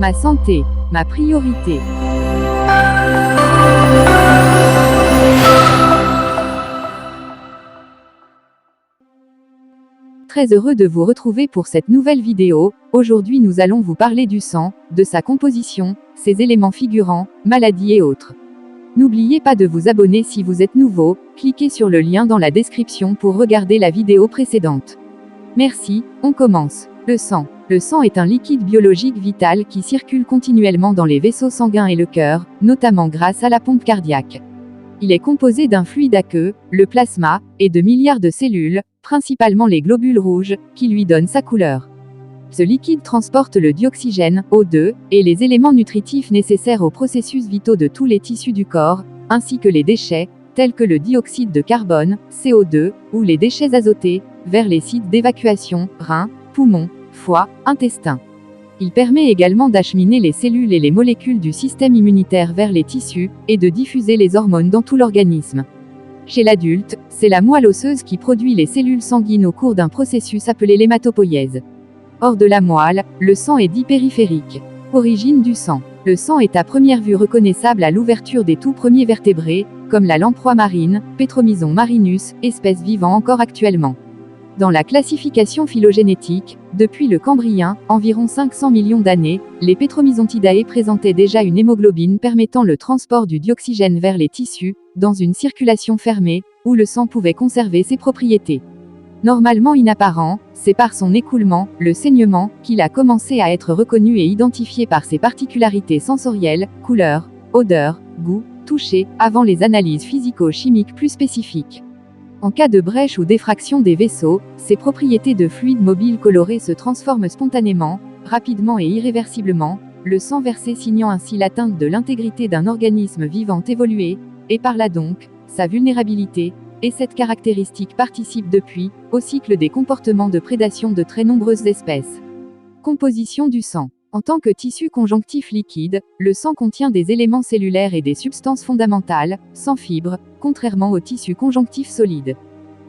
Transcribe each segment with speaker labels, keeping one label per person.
Speaker 1: Ma santé, ma priorité. Très heureux de vous retrouver pour cette nouvelle vidéo. Aujourd'hui nous allons vous parler du sang, de sa composition, ses éléments figurants, maladies et autres. N'oubliez pas de vous abonner si vous êtes nouveau, cliquez sur le lien dans la description pour regarder la vidéo précédente. Merci, on commence. Le sang. Le sang est un liquide biologique vital qui circule continuellement dans les vaisseaux sanguins et le cœur, notamment grâce à la pompe cardiaque. Il est composé d'un fluide aqueux, le plasma, et de milliards de cellules, principalement les globules rouges, qui lui donnent sa couleur. Ce liquide transporte le dioxygène, O2, et les éléments nutritifs nécessaires aux processus vitaux de tous les tissus du corps, ainsi que les déchets, tels que le dioxyde de carbone, CO2, ou les déchets azotés, vers les sites d'évacuation, reins, poumons, foie, intestin. Il permet également d'acheminer les cellules et les molécules du système immunitaire vers les tissus, et de diffuser les hormones dans tout l'organisme. Chez l'adulte, c'est la moelle osseuse qui produit les cellules sanguines au cours d'un processus appelé l'hématopoïèse. Hors de la moelle, le sang est dit périphérique. Origine du sang. Le sang est à première vue reconnaissable à l'ouverture des tout premiers vertébrés, comme la lamproie marine, Petromyzon marinus, espèce vivant encore actuellement. Dans la classification phylogénétique, depuis le Cambrien, environ 500 millions d'années, les Petromyzontidae présentaient déjà une hémoglobine permettant le transport du dioxygène vers les tissus, dans une circulation fermée, où le sang pouvait conserver ses propriétés. Normalement inapparent, c'est par son écoulement, le saignement, qu'il a commencé à être reconnu et identifié par ses particularités sensorielles, couleur, odeur, goût, toucher, avant les analyses physico-chimiques plus spécifiques. En cas de brèche ou d'effraction des vaisseaux, ces propriétés de fluide mobile coloré se transforment spontanément, rapidement et irréversiblement, le sang versé signant ainsi l'atteinte de l'intégrité d'un organisme vivant évolué, et par là donc, sa vulnérabilité, et cette caractéristique participe depuis, au cycle des comportements de prédation de très nombreuses espèces. Composition du sang. En tant que tissu conjonctif liquide, le sang contient des éléments cellulaires et des substances fondamentales, sans fibres, contrairement au tissu conjonctif solide.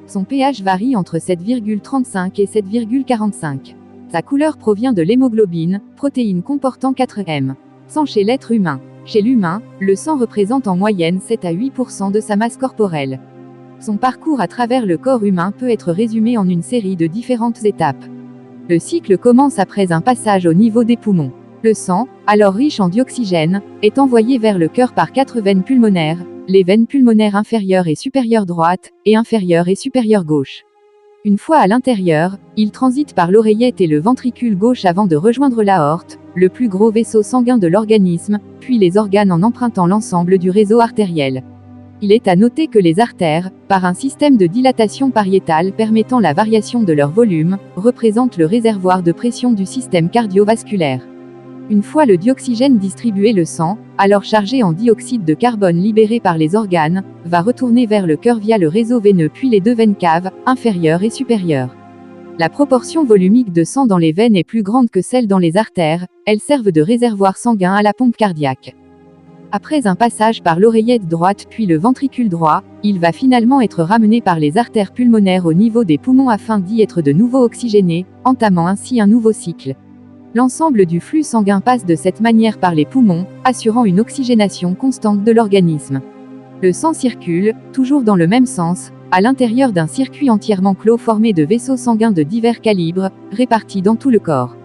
Speaker 1: Son pH varie entre 7,35 et 7,45. Sa couleur provient de l'hémoglobine, protéine comportant 4 M. Sang chez l'être humain. Chez l'humain, le sang représente en moyenne 7 à 8% de sa masse corporelle. Son parcours à travers le corps humain peut être résumé en une série de différentes étapes. Le cycle commence après un passage au niveau des poumons. Le sang, alors riche en dioxygène, est envoyé vers le cœur par 4 veines pulmonaires, les veines pulmonaires inférieure et supérieure droite, et inférieure et supérieure gauche. Une fois à l'intérieur, il transite par l'oreillette et le ventricule gauche avant de rejoindre l'aorte, le plus gros vaisseau sanguin de l'organisme, puis les organes en empruntant l'ensemble du réseau artériel. Il est à noter que les artères, par un système de dilatation pariétale permettant la variation de leur volume, représentent le réservoir de pression du système cardiovasculaire. Une fois le dioxygène distribué, le sang, alors chargé en dioxyde de carbone libéré par les organes, va retourner vers le cœur via le réseau veineux puis les deux veines caves, inférieure et supérieure. La proportion volumique de sang dans les veines est plus grande que celle dans les artères, elles servent de réservoir sanguin à la pompe cardiaque. Après un passage par l'oreillette droite puis le ventricule droit, il va finalement être ramené par les artères pulmonaires au niveau des poumons afin d'y être de nouveau oxygéné, entamant ainsi un nouveau cycle. L'ensemble du flux sanguin passe de cette manière par les poumons, assurant une oxygénation constante de l'organisme. Le sang circule, toujours dans le même sens, à l'intérieur d'un circuit entièrement clos formé de vaisseaux sanguins de divers calibres, répartis dans tout le corps.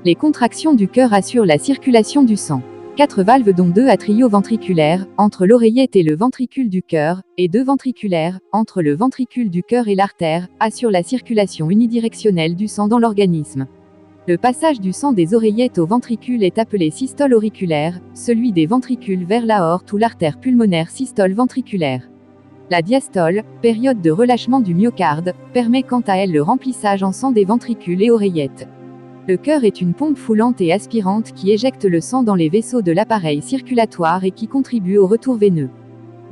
Speaker 1: Les contractions du cœur assurent la circulation du sang. 4 valves dont 2 atrioventriculaires, entre l'oreillette et le ventricule du cœur, et 2 ventriculaires, entre le ventricule du cœur et l'artère, assurent la circulation unidirectionnelle du sang dans l'organisme. Le passage du sang des oreillettes au ventricule est appelé systole auriculaire, celui des ventricules vers l'aorte ou l'artère pulmonaire systole ventriculaire. La diastole, période de relâchement du myocarde, permet quant à elle le remplissage en sang des ventricules et oreillettes. Le cœur est une pompe foulante et aspirante qui éjecte le sang dans les vaisseaux de l'appareil circulatoire et qui contribue au retour veineux.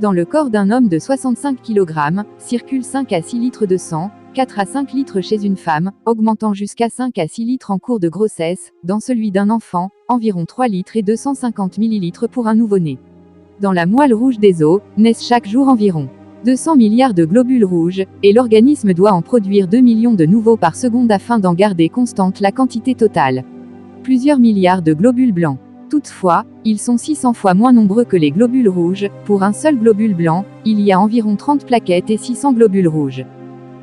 Speaker 1: Dans le corps d'un homme de 65 kg, circulent 5 à 6 litres de sang, 4 à 5 litres chez une femme, augmentant jusqu'à 5 à 6 litres en cours de grossesse, dans celui d'un enfant, environ 3 litres et 250 ml pour un nouveau-né. Dans la moelle rouge des os, naissent chaque jour environ 200 milliards de globules rouges, et l'organisme doit en produire 2 millions de nouveaux par seconde afin d'en garder constante la quantité totale. plusieurs milliards de globules blancs. Toutefois, ils sont 600 fois moins nombreux que les globules rouges. Pour un seul globule blanc, il y a environ 30 plaquettes et 600 globules rouges.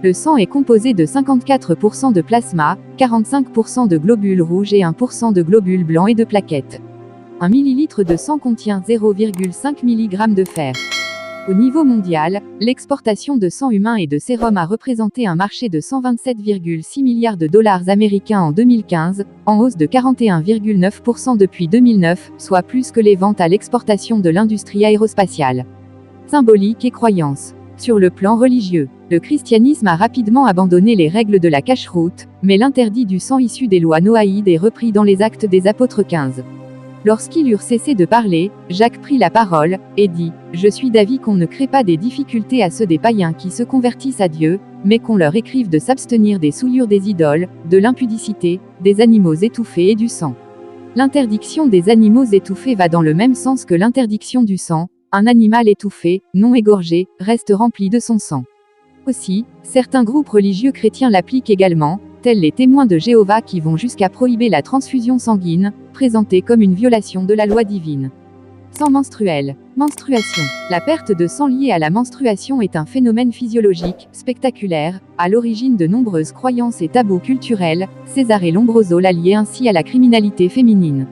Speaker 1: Le sang est composé de 54% de plasma, 45% de globules rouges et 1% de globules blancs et de plaquettes. 1 millilitre de sang contient 0,5 mg de fer. Au niveau mondial, l'exportation de sang humain et de sérum a représenté un marché de 127,6 milliards de dollars américains en 2015, en hausse de 41,9% depuis 2009, soit plus que les ventes à l'exportation de l'industrie aérospatiale. Symbolique et croyance. Sur le plan religieux, le christianisme a rapidement abandonné les règles de la cacheroute, mais l'interdit du sang issu des lois noaïdes est repris dans les Actes des Apôtres 15. Lorsqu'ils eurent cessé de parler, Jacques prit la parole, et dit : « Je suis d'avis qu'on ne crée pas des difficultés à ceux des païens qui se convertissent à Dieu, mais qu'on leur écrive de s'abstenir des souillures des idoles, de l'impudicité, des animaux étouffés et du sang. » L'interdiction des animaux étouffés va dans le même sens que l'interdiction du sang. Un animal étouffé, non égorgé, reste rempli de son sang. Aussi, certains groupes religieux chrétiens l'appliquent également, tels les témoins de Jéhovah qui vont jusqu'à prohiber la transfusion sanguine, présentée comme une violation de la loi divine. Sang menstruel. Menstruation. La perte de sang liée à la menstruation est un phénomène physiologique, spectaculaire, à l'origine de nombreuses croyances et tabous culturels. César Lombroso l'a lié ainsi à la criminalité féminine.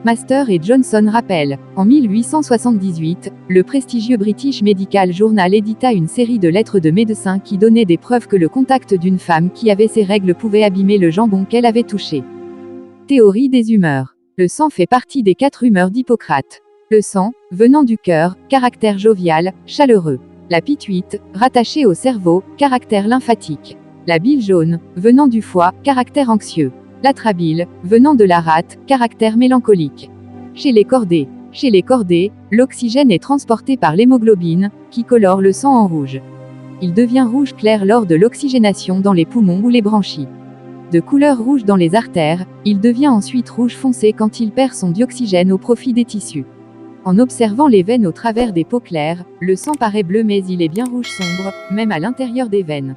Speaker 1: Master et Johnson rappellent, en 1878, le prestigieux British Medical Journal édita une série de lettres de médecins qui donnaient des preuves que le contact d'une femme qui avait ses règles pouvait abîmer le jambon qu'elle avait touché. Théorie des humeurs. Le sang fait partie des 4 humeurs d'Hippocrate. Le sang, venant du cœur, caractère jovial, chaleureux. La pituite, rattachée au cerveau, caractère lymphatique. La bile jaune, venant du foie, caractère anxieux. L'atrabile, venant de la rate, caractère mélancolique. Chez les cordés, l'oxygène est transporté par l'hémoglobine, qui colore le sang en rouge. Il devient rouge clair lors de l'oxygénation dans les poumons ou les branchies. De couleur rouge dans les artères, il devient ensuite rouge foncé quand il perd son dioxygène au profit des tissus. En observant les veines au travers des peaux claires, le sang paraît bleu mais il est bien rouge sombre, même à l'intérieur des veines.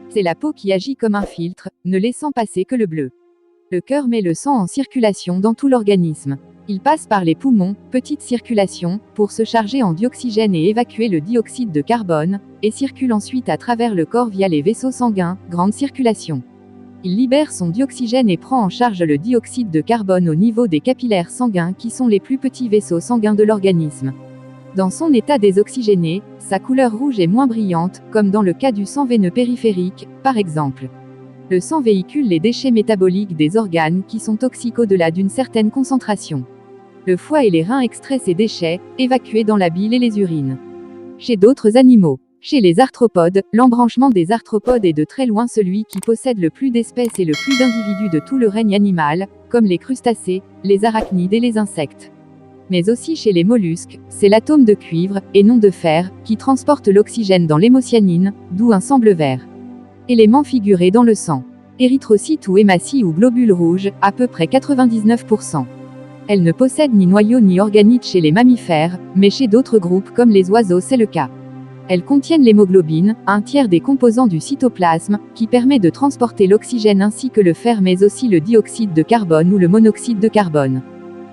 Speaker 1: C'est la peau qui agit comme un filtre, ne laissant passer que le bleu. Le cœur met le sang en circulation dans tout l'organisme. Il passe par les poumons, petite circulation, pour se charger en dioxygène et évacuer le dioxyde de carbone, et circule ensuite à travers le corps via les vaisseaux sanguins, grande circulation. Il libère son dioxygène et prend en charge le dioxyde de carbone au niveau des capillaires sanguins qui sont les plus petits vaisseaux sanguins de l'organisme. Dans son état désoxygéné, sa couleur rouge est moins brillante, comme dans le cas du sang veineux périphérique, par exemple. Le sang véhicule les déchets métaboliques des organes qui sont toxiques au-delà d'une certaine concentration. Le foie et les reins extraient ces déchets, évacués dans la bile et les urines. Chez d'autres animaux. Chez les arthropodes, l'embranchement des arthropodes est de très loin celui qui possède le plus d'espèces et le plus d'individus de tout le règne animal, comme les crustacés, les arachnides et les insectes. Mais aussi chez les mollusques, c'est l'atome de cuivre, et non de fer, qui transporte l'oxygène dans l'hémocyanine, d'où un sang bleu vert. Éléments figurés dans le sang. Érythrocytes ou hématies ou globules rouges, à peu près 99%. Elles ne possèdent ni noyau ni organite chez les mammifères, mais chez d'autres groupes comme les oiseaux c'est le cas. Elles contiennent l'hémoglobine, un tiers des composants du cytoplasme, qui permet de transporter l'oxygène ainsi que le fer mais aussi le dioxyde de carbone ou le monoxyde de carbone.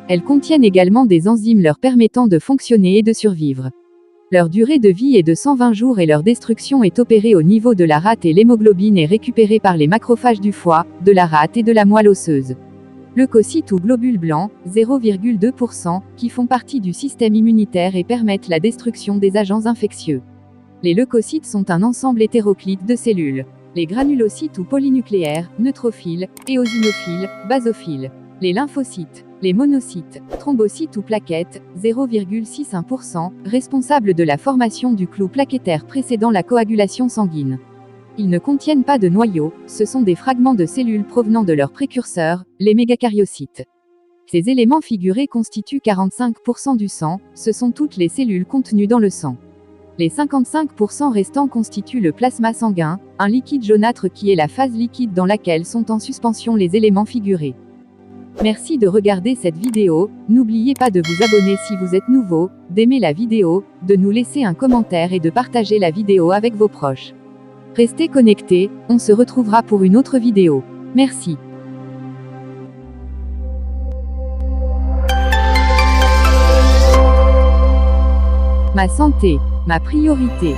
Speaker 1: Elles contiennent également des enzymes leur permettant de fonctionner et de survivre. Leur durée de vie est de 120 jours et leur destruction est opérée au niveau de la rate et l'hémoglobine est récupérée par les macrophages du foie, de la rate et de la moelle osseuse. Leucocytes ou globules blancs, 0,2%, qui font partie du système immunitaire et permettent la destruction des agents infectieux. Les leucocytes sont un ensemble hétéroclite de cellules. Les granulocytes ou polynucléaires, neutrophiles, éosinophiles, basophiles. Les lymphocytes, les monocytes, thrombocytes ou plaquettes, 0,61%, responsables de la formation du clou plaquettaire précédant la coagulation sanguine. Ils ne contiennent pas de noyau, ce sont des fragments de cellules provenant de leurs précurseurs, les mégacaryocytes. Ces éléments figurés constituent 45% du sang, ce sont toutes les cellules contenues dans le sang. Les 55% restants constituent le plasma sanguin, un liquide jaunâtre qui est la phase liquide dans laquelle sont en suspension les éléments figurés. Merci de regarder cette vidéo, n'oubliez pas de vous abonner si vous êtes nouveau, d'aimer la vidéo, de nous laisser un commentaire et de partager la vidéo avec vos proches. Restez connectés, on se retrouvera pour une autre vidéo. Merci. Ma santé, ma priorité.